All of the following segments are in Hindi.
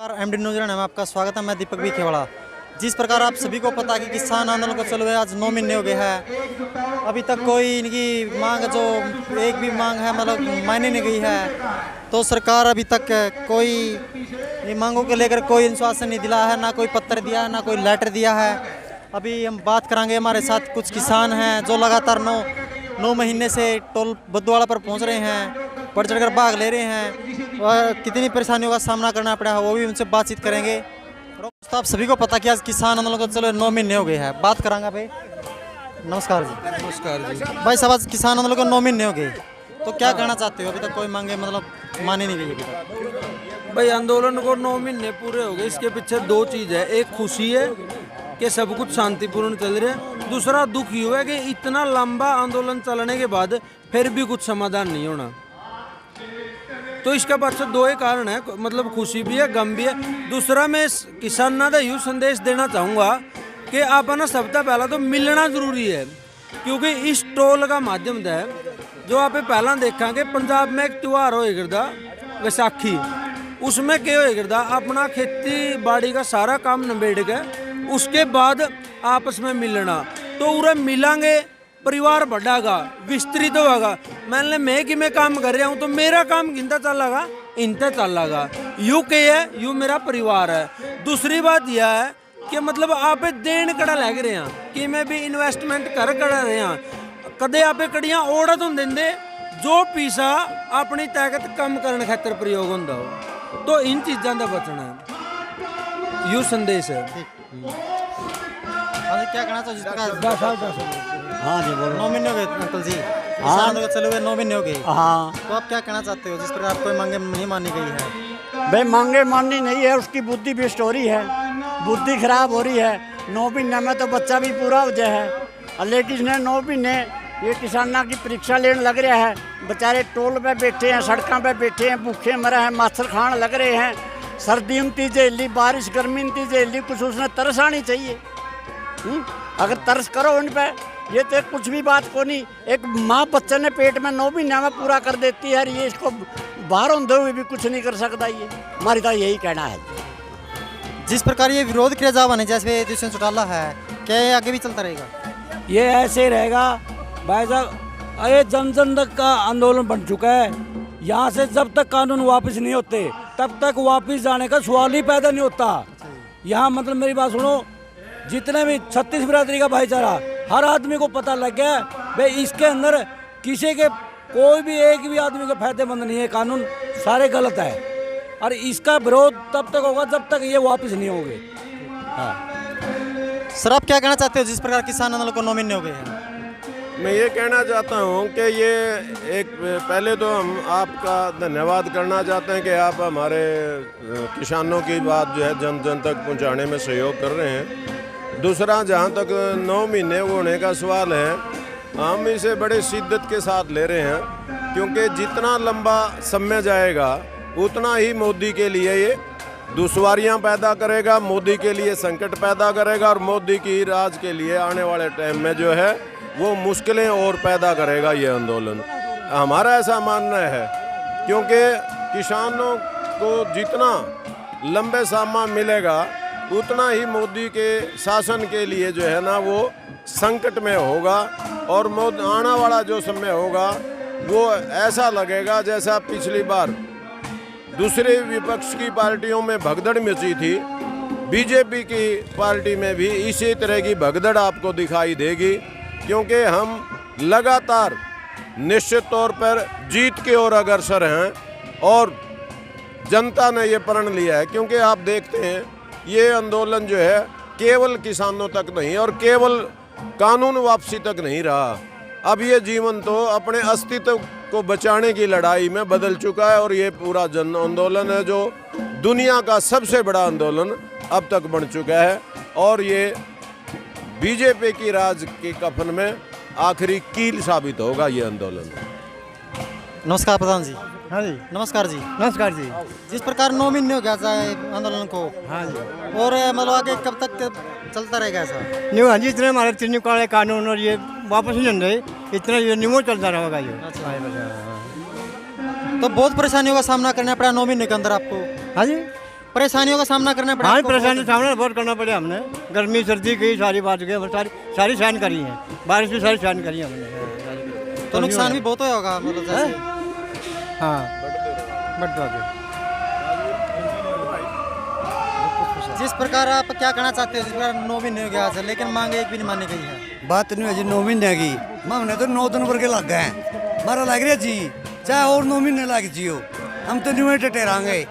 एमडी न्यूज़ में आपका स्वागत है। मैं दीपक भी खेवाड़ा। जिस प्रकार आप सभी को पता कि किसान आंदोलन को चलो आज 9 महीने हो गए हैं, अभी तक कोई इनकी मांग जो एक भी मांग है मतलब मायने नहीं गई है। तो सरकार अभी तक कोई ये मांगों को लेकर कोई आश्वासन नहीं दिला है, ना कोई पत्र दिया है, ना कोई लेटर दिया है। अभी हम बात करेंगे, हमारे साथ कुछ किसान हैं जो लगातार 9 महीने से टोल बदवाड़ा पर पहुँच रहे हैं, बढ़ चढ़ कर भाग ले रहे हैं और कितनी परेशानियों का सामना करना पड़ा है वो भी उनसे बातचीत करेंगे। तो आप सभी को पता कि आज किसान आंदोलन को चलो 9 महीने हो गए हैं। बात करांगा भाई। नमस्कार जी। नमस्कार जी। भाई साहब, आज किसान आंदोलन को 9 महीने हो गए, तो क्या कहना चाहते हो? अभी तक कोई मांगे मतलब मानी नहीं गई अभी तक। भाई आंदोलन को 9 महीने पूरे हो गए। इसके पीछे दो चीज़ है, एक खुशी है कि सब कुछ शांतिपूर्ण चल रहा है, दूसरा दुख ये हुआ है कि इतना लंबा आंदोलन चलने के बाद फिर भी कुछ समाधान नहीं होना। तो इसके पीछे दो ही कारण है, मतलब खुशी भी है, गम भी है। दूसरा मैं किसानों का यूँ संदेश देना चाहूँगा कि आप ना सबसे पहला तो मिलना जरूरी है, क्योंकि इस टोल का माध्यम है जो आप पहला देखा कि पंजाब में एक त्यौहार हो करता वैसाखी, उसमें क्या हो करता अपना खेती बाड़ी का सारा काम निबेड़ के उसके बाद आपस में मिलना, तो उरे मिलेंगे, परिवार बढ़ागा, विस्तृत होगा। मैं कि मैं काम कर रहा हूँ तो मेरा काम इनता चलेगा, इनता चलेगा, यू के है, यू मेरा परिवार है। दूसरी बात यह है कि मतलब आप देन कड़ा लग रहे हैं कि मैं भी इन्वेस्टमेंट कर रहे हैं, कदे आप कड़ियाँ ओढ़ तो देंगे जो पैसा अपनी ताकत कम करने खातर प्रयोग होता हो। तो इन चीज़ों का बचना है, यू संदेश है। क्या कहना चाहिए? हाँ जी बोलो। 9 महीने हो गए अंकल जी, किसान आंदोलन चले हुए 9 महीने हो गए। हाँ तो आप क्या कहना चाहते हो जिस प्रकार आप कोई मांगे नहीं मानी गई है? भाई मांगे माननी नहीं है, उसकी बुद्धि भी स्टोरी है, बुद्धि खराब हो रही है। 9 महीने में तो बच्चा भी पूरा हो जाए है, लेकिन 9 महीने ये किसाना की परीक्षा लेने लग रहा है। बेचारे टोल पे बैठे हैं, सड़कों पे बैठे हैं, भूखे मरे हैं, माछर खान लग रहे हैं। सर्दी उनती झेली, बारिश गर्मी उनती झेली, कुछ उसने तरस आनी चाहिए। अगर तरस करो उन पे, ये तो कुछ भी बात को नहीं। एक माँ बच्चे ने पेट में 9 महीने में पूरा कर देती है, ये इसको बाहर होते हुए भी कुछ नहीं कर सकता। ये हमारी तो यही कहना है। जिस प्रकार ये विरोध किया जा बने जैसे दुष्यंत चौटाला है, क्या ये आगे भी चलता रहेगा? ये ऐसे ही रहेगा भाई साहब। ये जन जन तक का आंदोलन बन चुका है। यहाँ से जब तक कानून वापस नहीं होते तब तक वापस जाने का सवाल ही पैदा नहीं होता। यहाँ मतलब मेरी बात सुनो, जितने भी 36 बिरादरी का भाईचारा, हर आदमी को पता लग गया भाई इसके अंदर किसी के कोई भी एक भी आदमी का फायदेमंद नहीं है, कानून सारे गलत है। और इसका विरोध तब तक होगा जब तक ये वापस नहीं होंगे। हाँ सर, आप क्या कहना चाहते हो जिस प्रकार किसान आंदोलन को 9 महीने हो गए हैं? मैं ये कहना चाहता हूँ कि ये एक पहले तो हम आपका धन्यवाद करना चाहते हैं कि आप हमारे किसानों की बात जो है जन जन तक पहुँचाने में सहयोग कर रहे हैं। दूसरा, जहाँ तक 9 महीने होने का सवाल है, हम इसे बड़े शिद्दत के साथ ले रहे हैं, क्योंकि जितना लंबा समय जाएगा उतना ही मोदी के लिए ये दुश्वारियाँ पैदा करेगा, मोदी के लिए संकट पैदा करेगा और मोदी की राज के लिए आने वाले टाइम में जो है वो मुश्किलें और पैदा करेगा ये आंदोलन। हमारा ऐसा मानना है, क्योंकि किसानों को जितना लंबे सामान मिलेगा उतना ही मोदी के शासन के लिए जो है ना वो संकट में होगा, और आने वाला जो समय होगा वो ऐसा लगेगा जैसा पिछली बार दूसरे विपक्ष की पार्टियों में भगदड़ मची थी, बीजेपी की पार्टी में भी इसी तरह की भगदड़ आपको दिखाई देगी। क्योंकि हम लगातार निश्चित तौर पर जीत की ओर अग्रसर हैं और जनता ने ये प्रण लिया है। क्योंकि आप देखते हैं ये आंदोलन जो है केवल किसानों तक नहीं और केवल कानून वापसी तक नहीं रहा, अब ये जीवन तो अपने अस्तित्व को बचाने की लड़ाई में बदल चुका है। और ये पूरा जन आंदोलन है जो दुनिया का सबसे बड़ा आंदोलन अब तक बन चुका है, और ये बीजेपी की राज के कफन में आखिरी कील साबित होगा ये आंदोलन। नमस्कार प्रधान जी। हाँ जी नमस्कार जी। नमस्कार जी। जिस प्रकार 9 महीने हो गया था आंदोलन को, हाँ जी, और मतलब आगे कब तक चलता रहेगा ऐसा? न्यू हाँ जी, इतने हमारे तीन काले कानून और ये वापस नहीं रहे, इतना ये न्यू चलता रहेगा ये। तो बहुत परेशानियों का सामना करना पड़ा 9 महीने के अंदर आपको? हाँ जी, परेशानियों का सामना करना पड़ा हाँ आपको? परेशानी सामने बहुत करना पड़ा हमने, गर्मी सर्दी की सारी बात गई, सारी सहन करी है, बारिश भी सारी सहन करी है हमने। तो नुकसान भी बहुत होगा मतलब जैसे हाँ बढ़ता है। जिस प्रकार आप क्या कहना चाहते हो, जिस प्रकार 9 महीने हो गया आज, लेकिन मांग एक भी नहीं मानी गई है। बात नहीं है जी 9 महीने की, हमने तो 9 दिन के लग गए, हमारा लग रहा जी चाहे और 9 महीने लग जियो, हम तो न्यू टेरांगे।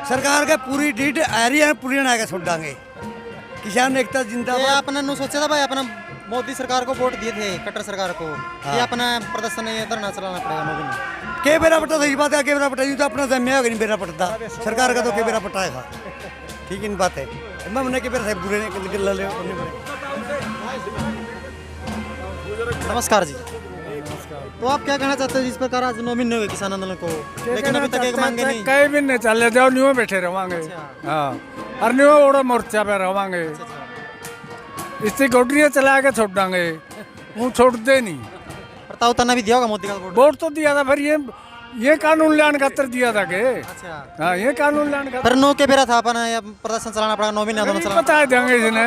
सरकार का पूरी डीट आ रही है, पूरी ना के छोड़ांगे। किसान एकता ये जिंदाबाद। अपना नु सोचा था भाई, अपना मोदी सरकार को वोट दिए थे, कट्टर सरकार को, ये अपना प्रदर्शन ये धरना चलाना पड़ेगा 9 महीने। के बेरा पट्टा सही बात है, के बेरा पट्टा यूं तो अपना जम्मे होगा नहीं बेरा पट्टा, सरकार का तो के बेरा पट्टा है, ठीक इन बात है। मैं हमने के बेरा से बुरे ने ले ले। नमस्कार जी। तो आप क्या कहना चाहते हो, जिस प्रकार आज 9 महीने हो गए किसान आंदोलन को, लेकिन अभी तक एक मांगे नहीं? कई महीने चले जाओ, न्यू बैठे रवांगे। हाँ, और न्यू ओड़ा मोर्चा पे रवांगे, इससे गोडरियाँ चला के छोड़ देंगे, वो छोड़ते नहीं। प्रताप तना भी दिया होगा मोदी का वोट? वोट तो दिया था, फिर ये कानून लाने खातर दिया था के। अच्छा, हाँ, ये कानून लाने पर 9 के बेरा था अपना, या प्रदर्शन चलाना पड़ा 9 महीने आंदोलन चलाना? बता देंगे इसने,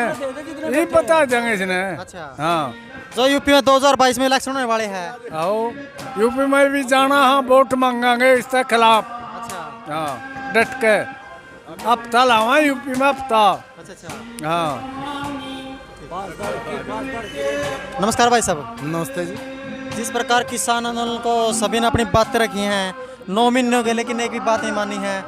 ये बता देंगे इसने। अच्छा, हाँ, जो यूपी में 2022 में इलेक्शन होने वाले हैं। आओ यूपी में भी जाना, हाँ वोट मांगेंगे इसके खिलाफ। अच्छा हाँ, डट के हफ्ता लावा यूपी में, हफ्ता। अच्छा। हाँ, नमस्कार भाई साहब। नमस्ते जी। जिस प्रकार किसान आंदोलन को सभी ने अपनी बातें रखी हैं, 9 महीने हो गए लेकिन एक भी बात नहीं मानी है,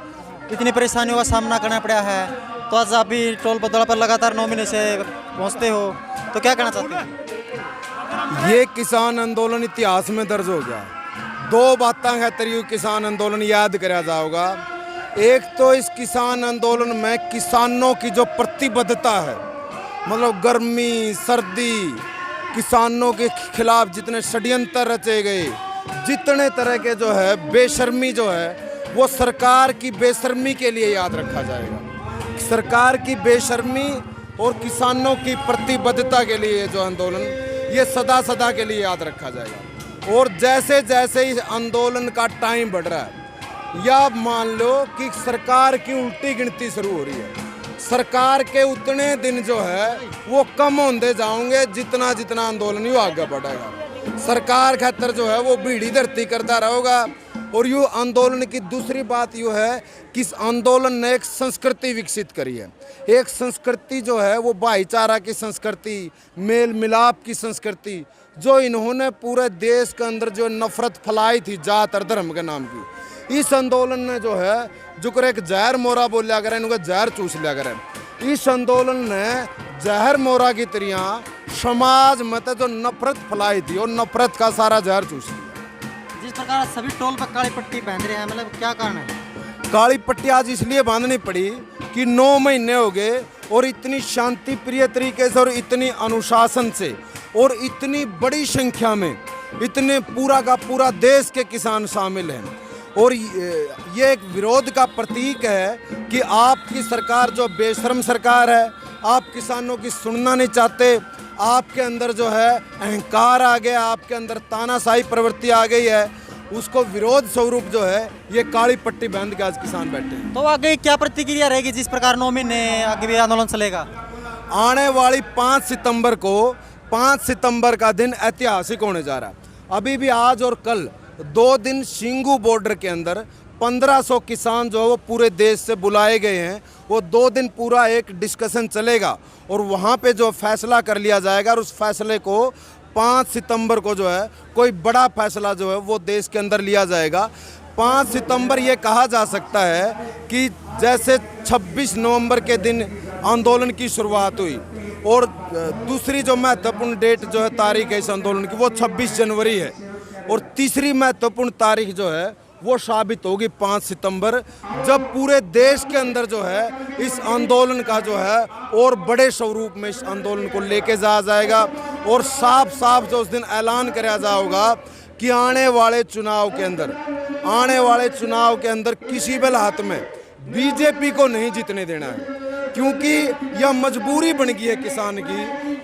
इतनी परेशानियों का सामना करना पड़ा है, तो आज आप भी टोल बदौला पर लगातार 9 महीने से पहुंचते हो, तो क्या कहना चाहते हो? ये किसान आंदोलन इतिहास में दर्ज हो गया। 2 बातें खातर ये किसान आंदोलन याद करा जाओगा। एक तो इस किसान आंदोलन में किसानों की जो प्रतिबद्धता है, मतलब गर्मी सर्दी, किसानों के खिलाफ जितने षड्यंत्र रचे गए, जितने तरह के जो है बेशर्मी जो है, वो सरकार की बेशर्मी के लिए याद रखा जाएगा। सरकार की बेशर्मी और किसानों की प्रतिबद्धता के लिए जो आंदोलन, ये सदा सदा के लिए याद रखा जाएगा। और जैसे जैसे इस आंदोलन का टाइम बढ़ रहा है, या मान लो कि सरकार की उल्टी गिनती शुरू हो रही है, सरकार के उतने दिन जो है वो कम होते जाओगे जितना जितना आंदोलन यू आगे बढ़ेगा। सरकार खातर जो है वो भीड़ी धरती करता रहेगा। और यू आंदोलन की दूसरी बात यू है कि इस आंदोलन ने एक संस्कृति विकसित करी है। एक संस्कृति जो है वो भाईचारा की संस्कृति, मेल मिलाप की संस्कृति, जो इन्होंने पूरे देश के अंदर जो नफरत फैलाई थी जात और धर्म के नाम की, इस आंदोलन ने जो है जुकर एक जहर मोरा बोलिया करें, इनको जहर चूस लिया करें। इस आंदोलन ने जहर मोरा की तरह समाज में जो नफरत फैलाई थी और नफरत का सारा जहर चूस लिया। जिस प्रकार सभी टोल पर काली पट्टी पहन रहे हैं, मतलब क्या कारण है? काली पट्टी आज इसलिए बांधनी पड़ी कि 9 महीने हो गए और इतनी शांति प्रिय तरीके से और इतनी अनुशासन से और इतनी बड़ी संख्या में इतने पूरा का पूरा देश के किसान शामिल हैं। और ये एक विरोध का प्रतीक है कि आपकी सरकार जो बेशर्म सरकार है, आप किसानों की सुनना नहीं चाहते, आपके अंदर जो है अहंकार आ गया, आपके अंदर तानाशाही प्रवृत्ति आ गई है, उसको विरोध स्वरूप जो है ये काली पट्टी बांध के आज किसान बैठे हैं। तो आगे क्या प्रतिक्रिया रहेगी, जिस प्रकार 9 महीने आगे भी आंदोलन चलेगा? आने वाली 5 सितंबर को, 5 सितंबर का दिन ऐतिहासिक होने जा रहा है। अभी भी आज और कल 2 दिन शिंगू बॉर्डर के अंदर 1500 किसान जो है वो पूरे देश से बुलाए गए हैं। वो 2 दिन पूरा एक डिस्कशन चलेगा और वहाँ पे जो फैसला कर लिया जाएगा, और उस फैसले को 5 सितंबर को जो है कोई बड़ा फैसला जो है वो देश के अंदर लिया जाएगा। 5 सितंबर ये कहा जा सकता है कि जैसे 26 नवंबर के दिन आंदोलन की शुरुआत हुई, और दूसरी जो महत्वपूर्ण डेट जो है तारीख है इस आंदोलन की, वो 26 जनवरी है, और तीसरी महत्वपूर्ण तारीख जो है वो साबित होगी 5 सितंबर, जब पूरे देश के अंदर जो है इस आंदोलन का जो है और बड़े स्वरूप में इस आंदोलन को लेके जाया जाएगा। और साफ साफ जो उस दिन ऐलान किया जाएगा कि आने वाले चुनाव के अंदर किसी भी हालत में बीजेपी को नहीं जीतने देना है, क्योंकि यह मजबूरी बन गई है किसान की।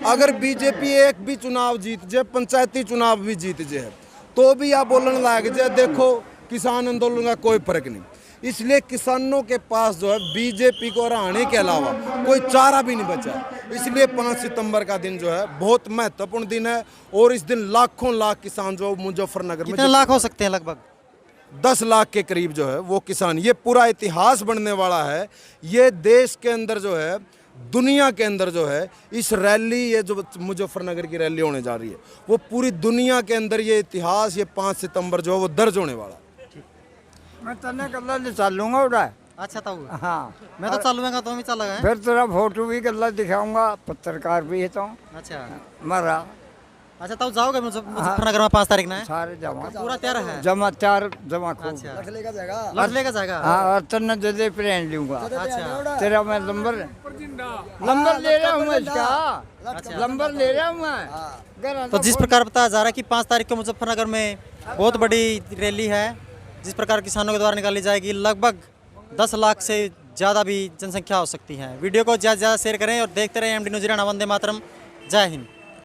अगर बीजेपी एक भी चुनाव जीत जाए, पंचायती चुनाव भी जीत जाए, तो भी यह बोलने लग जाए देखो किसान आंदोलन का कोई फर्क नहीं। इसलिए किसानों के पास जो है बीजेपी को हराने के अलावा कोई चारा भी नहीं बचा है। इसलिए 5 सितंबर का दिन जो है बहुत महत्वपूर्ण दिन है और इस दिन लाखों लाख किसान जो मुजफ्फरनगर में कितने लाख हो सकते हैं लगभग? 10 लाख के करीब जो है वो किसान, ये पूरा इतिहास बनने वाला है। ये देश के अंदर जो है, दुनिया के अंदर जो है इस रैली, ये जो मुजफ्फरनगर की रैली होने जा रही है, वो पूरी दुनिया के अंदर ये इतिहास, ये 5 सितंबर जो है वो दर्ज होने वाला है। मैं तने गल्ला चलूंगा उड़ा। अच्छा ताऊ, हाँ, मैं तो चलूंगा, तुम भी चल गए। फिर तेरा फोटो भी गल्ला दिखाऊंगा, पत्रकार भी है तो अच्छा मरा अच्छा ताऊ, जाओगे मुजफ्फरनगर में 5 तारीख ना है? सारे जमा पूरा तैयार है? जमा चार जमा खूब। अच्छा, लख लेगा जाएगा। हाँ, और तन्ने जदे प्लेन लूंगा। अच्छा तेरा मैं नंबर ले रहा हूँ मैं इसका, नंबर ले रहा हूँ मैं। तो जिस प्रकार बताया जा रहा है कि 5 तारीख को मुजफ्फरनगर में बहुत बड़ी रैली है, जिस प्रकार किसानों के द्वारा निकाली जाएगी, लगभग 10 लाख से ज़्यादा भी जनसंख्या हो सकती है। वीडियो को ज़्यादा से ज़्यादा शेयर करें और देखते रहें MD न्यूज़ हरियाणा। वंदे मातरम। जय हिंद।